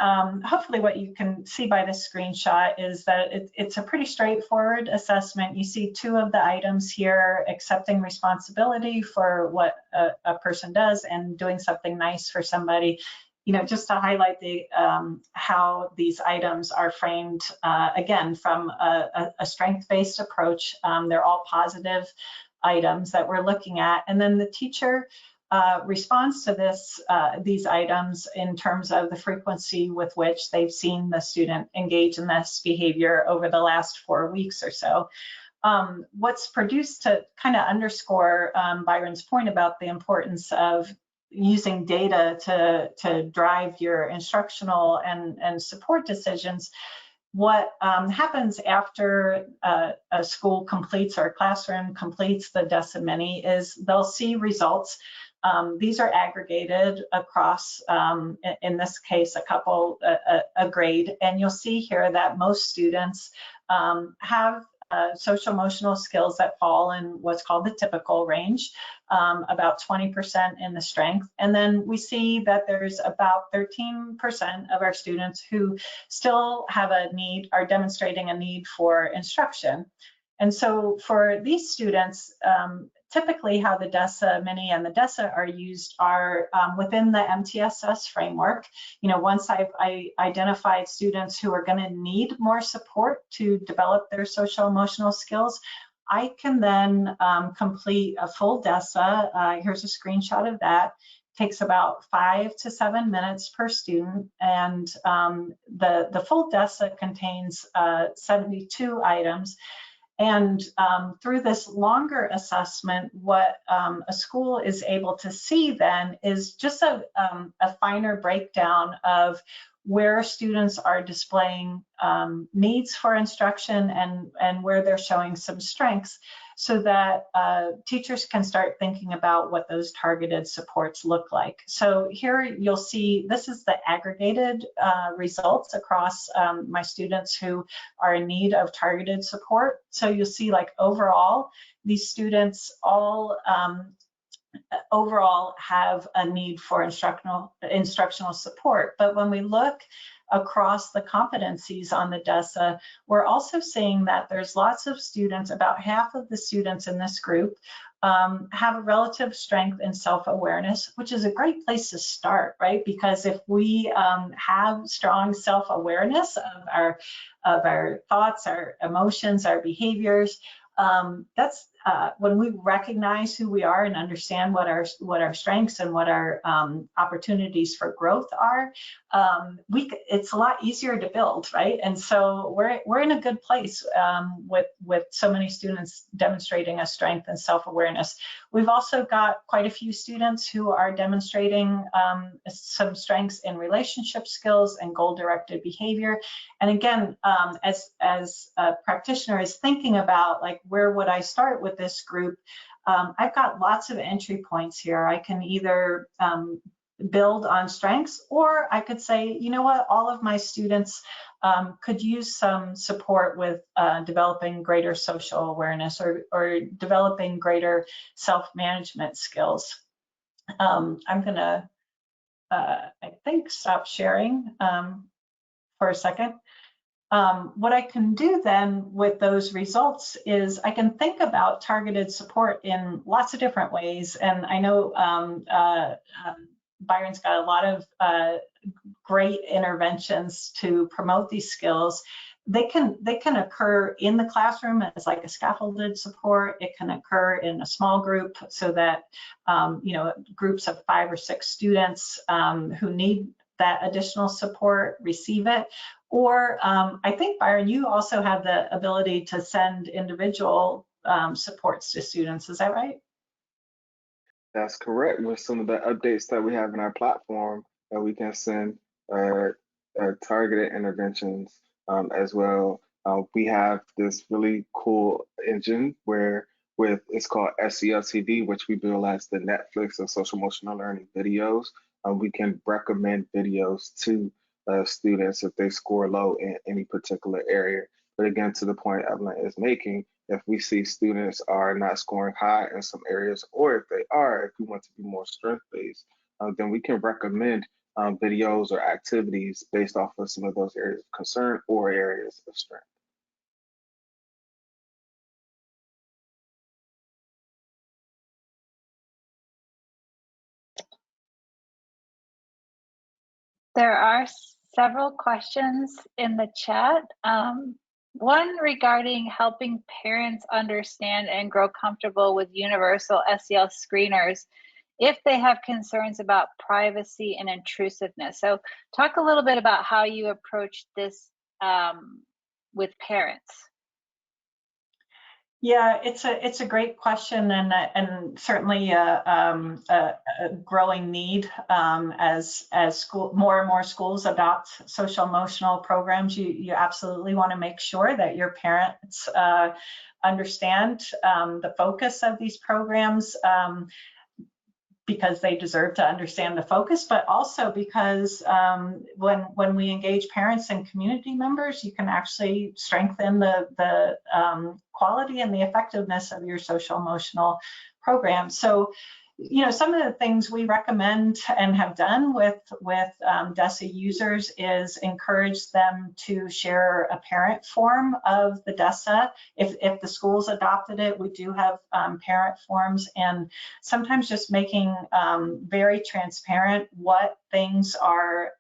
hopefully what you can see by this screenshot is that it's a pretty straightforward assessment. You see 2 of the items here: accepting responsibility for what a person does and doing something nice for somebody. Just to highlight how these items are framed, again, from a strength-based approach. They're all positive items that we're looking at. And then the teacher responds to these items in terms of the frequency with which they've seen the student engage in this behavior over the last 4 weeks or so. What's produced to kind of underscore Byron's point about the importance of using data to drive your instructional and support decisions. What happens after a school completes or a classroom completes the DESA Mini is they'll see results. These are aggregated across, in this case, a grade, and you'll see here that most students have social emotional skills that fall in what's called the typical range, about 20% in the strength. And then we see that there's about 13% of our students who still have are demonstrating a need for instruction. And so for these students, typically how the DESA Mini and the DESA are used are within the MTSS framework. Once I identified students who are going to need more support to develop their social emotional skills, I can then complete a full DESA. Here's a screenshot of that. Takes about 5 to 7 minutes per student, and the full DESA contains 72 items. And through this longer assessment, what a school is able to see then is just a finer breakdown of where students are displaying needs for instruction and where they're showing some strengths, so that teachers can start thinking about what those targeted supports look like. So here you'll see, this is the aggregated results across my students who are in need of targeted support. So you'll see, like, overall, these students all overall have a need for instructional support. But when we look across the competencies on the DESA, we're also seeing that there's lots of students, about half of the students in this group have a relative strength in self-awareness, which is a great place to start, right? Because if we have strong self-awareness of our thoughts, our emotions, our behaviors, that's when we recognize who we are and understand what our strengths and what our opportunities for growth are, it's a lot easier to build, right? And so we're in a good place with so many students demonstrating a strength and self-awareness. We've also got quite a few students who are demonstrating some strengths in relationship skills and goal-directed behavior. And again, as a practitioner is thinking about, like, where would I start with this group, I've got lots of entry points here. I can either build on strengths, or I could say, you know what, all of my students could use some support with developing greater social awareness or developing greater self-management skills. I'm gonna, I think, stop sharing for a second. What I can do then with those results is I can think about targeted support in lots of different ways. And I know Byron's got a lot of great interventions to promote these skills. They can occur in the classroom as like a scaffolded support. It can occur in a small group, so that groups of 5 or 6 students who need that additional support receive it. Or I think, Byron, you also have the ability to send individual supports to students. Is that right? That's correct. With some of the updates that we have in our platform, that we can send targeted interventions as well. We have this really cool engine it's called SEL TV, which we bill as the Netflix of social emotional learning videos. We can recommend videos to students if they score low in any particular area. But again, to the point Evelyn is making, if we see students are not scoring high in some areas, or if they are, if we want to be more strength-based, then we can recommend videos or activities based off of some of those areas of concern or areas of strength. There are several questions in the chat. One regarding helping parents understand and grow comfortable with universal SEL screeners if they have concerns about privacy and intrusiveness. So talk a little bit about how you approach this with parents. Yeah, it's a great question, and certainly a growing need as more and more schools adopt social emotional programs. You absolutely want to make sure that your parents understand the focus of these programs, because they deserve to understand the focus, but also because when we engage parents and community members, you can actually strengthen the quality and the effectiveness of your social emotional program. So, some of the things we recommend and have done with DESA users is encourage them to share a parent form of the DESA. If the schools adopted it, we do have parent forms, and sometimes just making very transparent what things are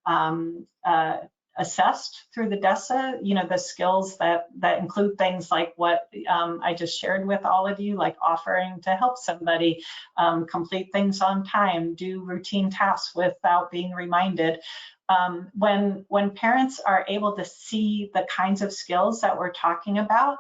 assessed through the DESA, the skills that include things like what I just shared with all of you, like offering to help somebody complete things on time, do routine tasks without being reminded. When parents are able to see the kinds of skills that we're talking about,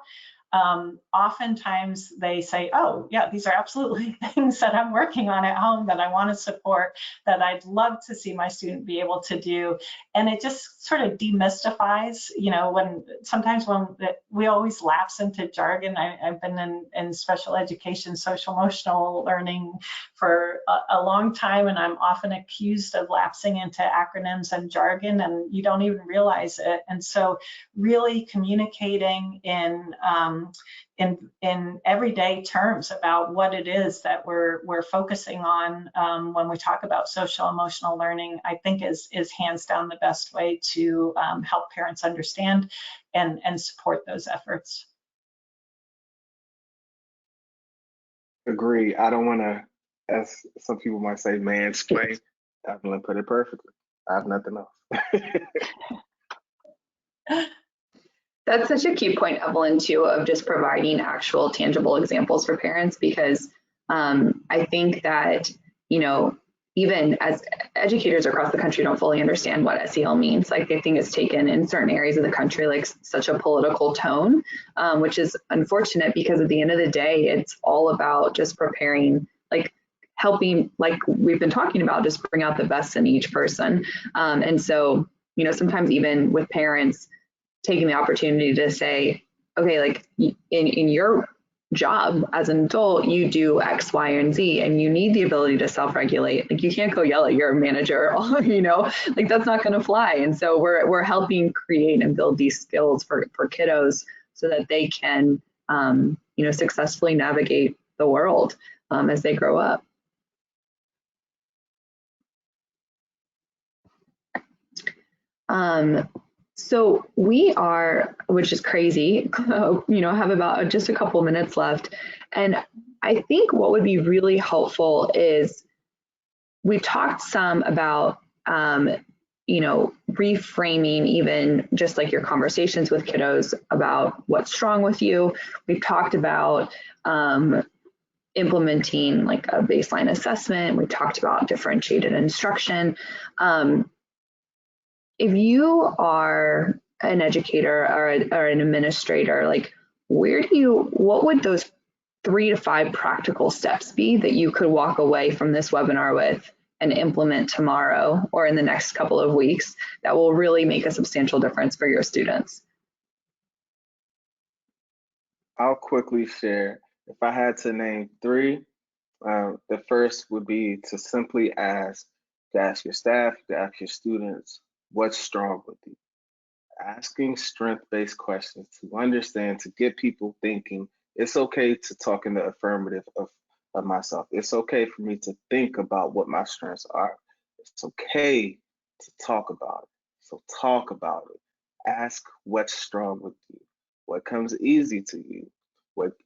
oftentimes they say, oh yeah, these are absolutely things that I'm working on at home that I want to support, that I'd love to see my student be able to do. And it just sort of demystifies, when we always lapse into jargon. I've been in special education, social emotional learning for a long time, and I'm often accused of lapsing into acronyms and jargon, and you don't even realize it. And so really communicating in everyday terms about what it is that we're focusing on when we talk about social emotional learning, I think is hands down the best way to help parents understand and support those efforts. Agree. I don't want to, as some people might say, mansplain. Evelyn put it perfectly. I have nothing else. That's such a key point, Evelyn, too, of just providing actual tangible examples for parents, because I think that, even as educators across the country don't fully understand what SEL means. Like, they think it's taken in certain areas of the country like such a political tone, which is unfortunate, because at the end of the day, it's all about just preparing, like helping, like we've been talking about, just bring out the best in each person. And so, sometimes even with parents, taking the opportunity to say, okay, like in your job as an adult, you do X, Y, and Z, and you need the ability to self-regulate. Like, you can't go yell at your manager, like that's not going to fly. And so we're helping create and build these skills for kiddos so that they can, successfully navigate the world as they grow up. So we are, which is crazy, have about just a couple minutes left. And I think what would be really helpful is, we've talked some about, reframing even just like your conversations with kiddos about what's strong with you. We've talked about implementing like a baseline assessment. We talked about differentiated instruction. If you are an educator or an administrator, like, what would those 3 to 5 practical steps be that you could walk away from this webinar with and implement tomorrow or in the next couple of weeks that will really make a substantial difference for your students? I'll quickly share. If I had to name 3, the first would be to simply ask your staff, to ask your students, what's strong with you? Asking strength-based questions to understand, to get people thinking. It's okay to talk in the affirmative of myself. It's okay for me to think about what my strengths are. It's okay to talk about it. So talk about it. Ask what's strong with you. What comes easy to you? What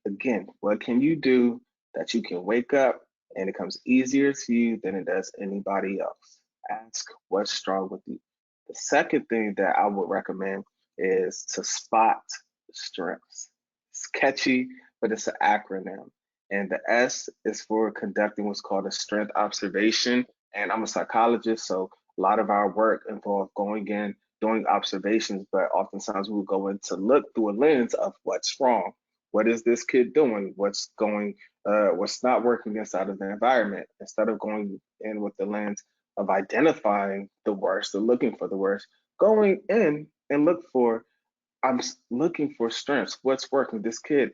can you do that you can wake up and it comes easier to you than it does anybody else? Ask what's strong with you. The second thing that I would recommend is to spot strengths. It's catchy, but it's an acronym. And the S is for conducting what's called a strength observation. And I'm a psychologist, so a lot of our work involves going in, doing observations, but oftentimes we'll go in to look through a lens of what's wrong. What is this kid doing? What's not working inside of the environment? Instead of going in with the lens of identifying the worst or looking for the worst, going in and I'm looking for strengths. What's working? This kid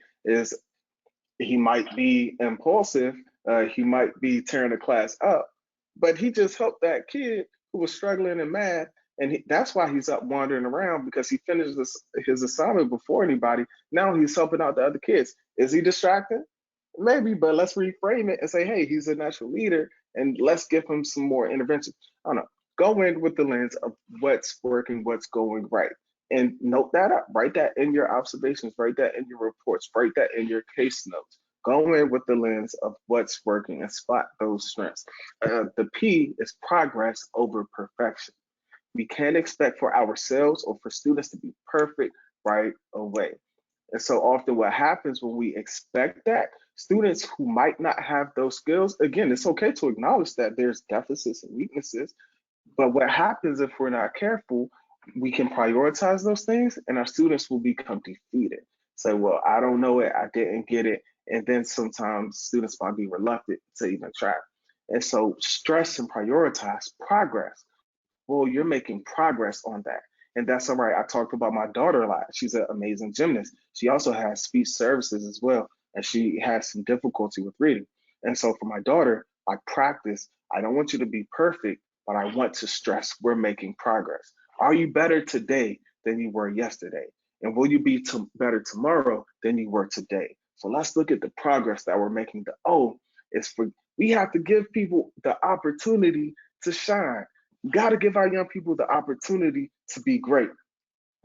he might be impulsive, he might be tearing the class up, but he just helped that kid who was struggling in math, and that's why he's up wandering around, because he finished his assignment before anybody. Now he's helping out the other kids. Is he distracted? Maybe, but let's reframe it and say, hey, he's a natural leader, and let's give him some more intervention. I don't know. Go in with the lens of what's working, what's going right, and note that up. Write that in your observations. Write that in your reports. Write that in your case notes. Go in with the lens of what's working and spot those strengths. The P is progress over perfection. We can't expect for ourselves or for students to be perfect right away. And so often what happens when we expect that, students who might not have those skills, again, it's okay to acknowledge that there's deficits and weaknesses, but what happens if we're not careful, we can prioritize those things and our students will become defeated. Say, well, I don't know it, I didn't get it. And then sometimes students might be reluctant to even try. And so stress and prioritize progress. Well, you're making progress on that. And that's all right. I talked about my daughter a lot. She's an amazing gymnast. She also has speech services as well. And she has some difficulty with reading. And so for my daughter, I practice. I don't want you to be perfect, but I want to stress we're making progress. Are you better today than you were yesterday? And will you be better tomorrow than you were today? So let's look at the progress that we're making. The O is for we have to give people the opportunity to shine. We got to give our young people the opportunity to be great.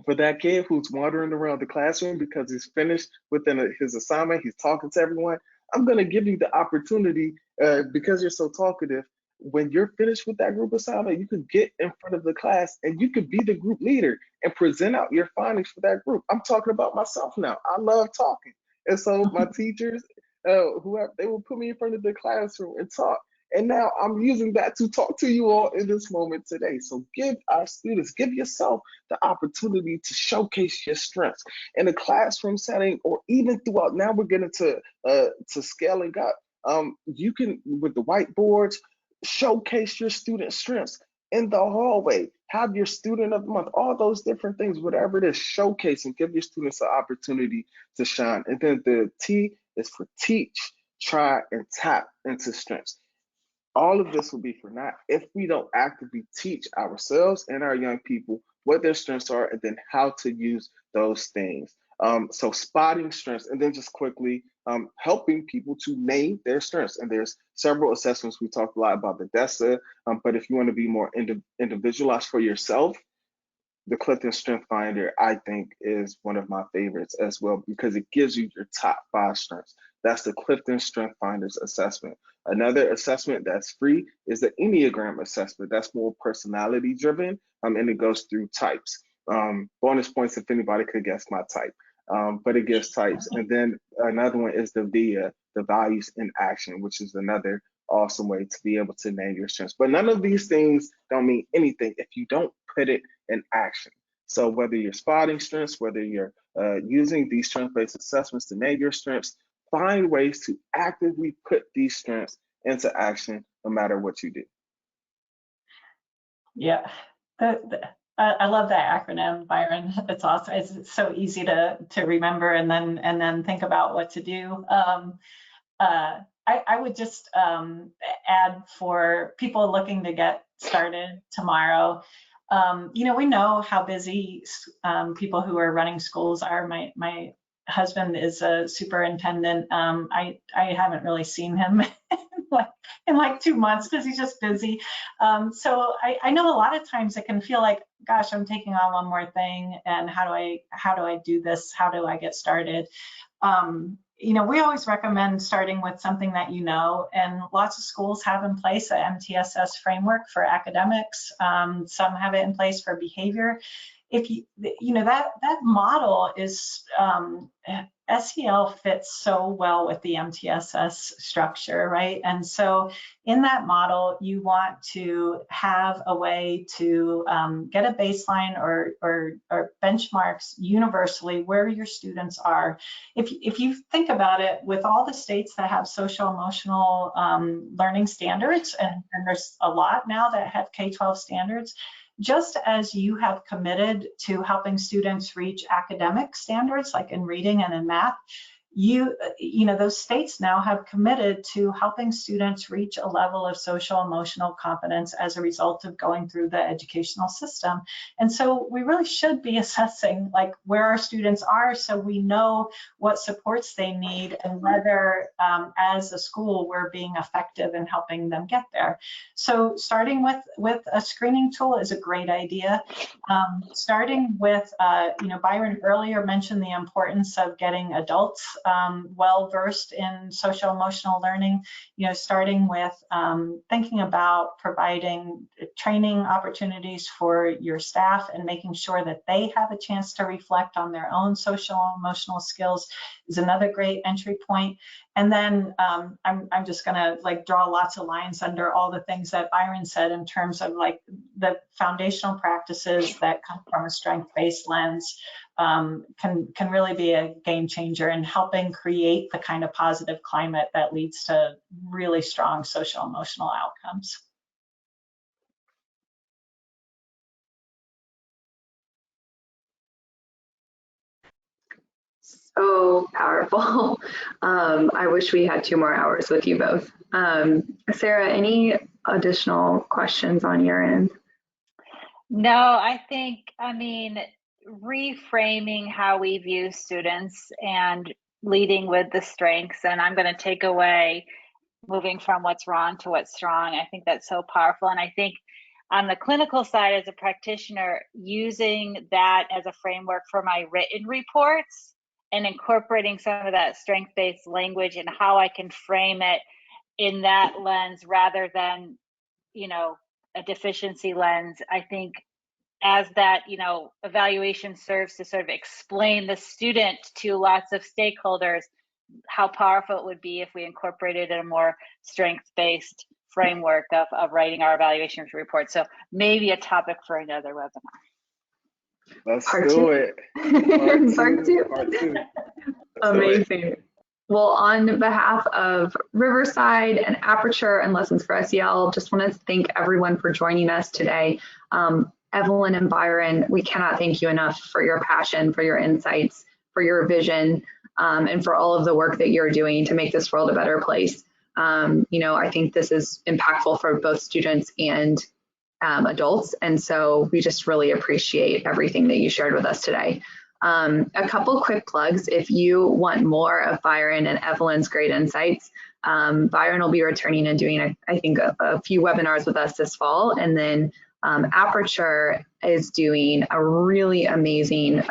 For that kid who's wandering around the classroom because he's finished within his assignment, he's talking to everyone, I'm going to give you the opportunity because you're so talkative. When you're finished with that group assignment, you can get in front of the class and you could be the group leader and present out your findings for that group. I'm talking about myself now. I love talking. And so my teachers, they will put me in front of the classroom and talk. And now I'm using that to talk to you all in this moment today. So give our students, give yourself the opportunity to showcase your strengths in a classroom setting, or even throughout. Now we're getting to scaling up. You can, with the whiteboards, showcase your student strengths in the hallway. Have your student of the month, all those different things, whatever it is, showcase and give your students an opportunity to shine. And then the T is for teach, try, and tap into strengths. All of this will be for naught if we don't actively teach ourselves and our young people what their strengths are and then how to use those things. So spotting strengths, and then just quickly helping people to name their strengths. And there's several assessments. We talked a lot about the DESA, but if you want to be more individualized for yourself, the Clifton Strength Finder, I think, is one of my favorites as well, because it gives you your top 5 strengths. That's the Clifton Strength Finders assessment. Another assessment that's free is the Enneagram Assessment. That's more personality driven, and it goes through types. Bonus points if anybody could guess my type, but it gives types. And then another one is the VIA, the Values in Action, which is another awesome way to be able to name your strengths. But none of these things don't mean anything if you don't put it in action. So whether you're spotting strengths, whether you're using these strength-based assessments to name your strengths, find ways to actively put these strengths into action no matter what you do. Yeah, I love that acronym, Byron. It's awesome. It's so easy to remember and then think about what to do. I would just add, for people looking to get started tomorrow, we know how busy people who are running schools are. My husband is a superintendent. I haven't really seen him in like 2 months because he's just busy. So I know a lot of times it can feel like, gosh, I'm taking on one more thing, and how do I do this? How do I get started? We always recommend starting with something that and lots of schools have in place a MTSS framework for academics. Some have it in place for behavior. If that model is SEL fits so well with the MTSS structure, right? And so in that model, you want to have a way to get a baseline or benchmarks universally where your students are. If you think about it, with all the states that have social emotional learning standards, and there's a lot now that have K-12 standards, just as you have committed to helping students reach academic standards, like in reading and in math, those states now have committed to helping students reach a level of social emotional competence as a result of going through the educational system. And so we really should be assessing like where our students are, so we know what supports they need and whether as a school we're being effective in helping them get there. So starting with a screening tool is a great idea. Starting with, Byron earlier mentioned the importance of getting adults well versed in social emotional learning. Starting with thinking about providing training opportunities for your staff and making sure that they have a chance to reflect on their own social emotional skills is another great entry point. And then I'm just gonna draw lots of lines under all the things that Byron said in terms of the foundational practices that come from a strength-based lens can really be a game changer in helping create the kind of positive climate that leads to really strong social emotional outcomes. So powerful. I wish we had 2 more hours with you both. Sarah, any additional questions on your end? No, I mean, reframing how we view students and leading with the strengths, and I'm going to take away moving from what's wrong to what's strong. I think that's so powerful. And I think on the clinical side as a practitioner, using that as a framework for my written reports and incorporating some of that strength-based language and how I can frame it in that lens rather than, a deficiency lens. I think as that, evaluation serves to sort of explain the student to lots of stakeholders, how powerful it would be if we incorporated a more strength-based framework of writing our evaluation report. So maybe a topic for another webinar. Let's Part do two. it. Part two. Part two. Amazing. Well, on behalf of Riverside and Aperture and Lessons for SEL, just want to thank everyone for joining us today. Evelyn and Byron, we cannot thank you enough for your passion, for your insights, for your vision, and for all of the work that you're doing to make this world a better place. I think this is impactful for both students and adults, and so we just really appreciate everything that you shared with us today. A couple quick plugs. If you want more of Byron and Evelyn's great insights, Byron will be returning and doing, I think, a few webinars with us this fall. And then Aperture is doing a really amazing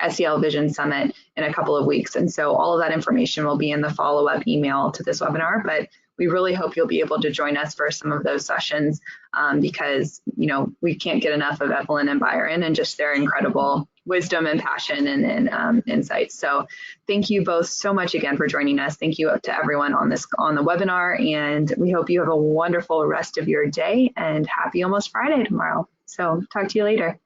SEL Vision Summit in a couple of weeks. And so all of that information will be in the follow-up email to this webinar. But we really hope you'll be able to join us for some of those sessions because, we can't get enough of Evelyn and Byron and just their incredible wisdom and passion and insights. So thank you both so much again for joining us. Thank you to everyone on the webinar, and we hope you have a wonderful rest of your day and happy Almost Friday tomorrow. So talk to you later.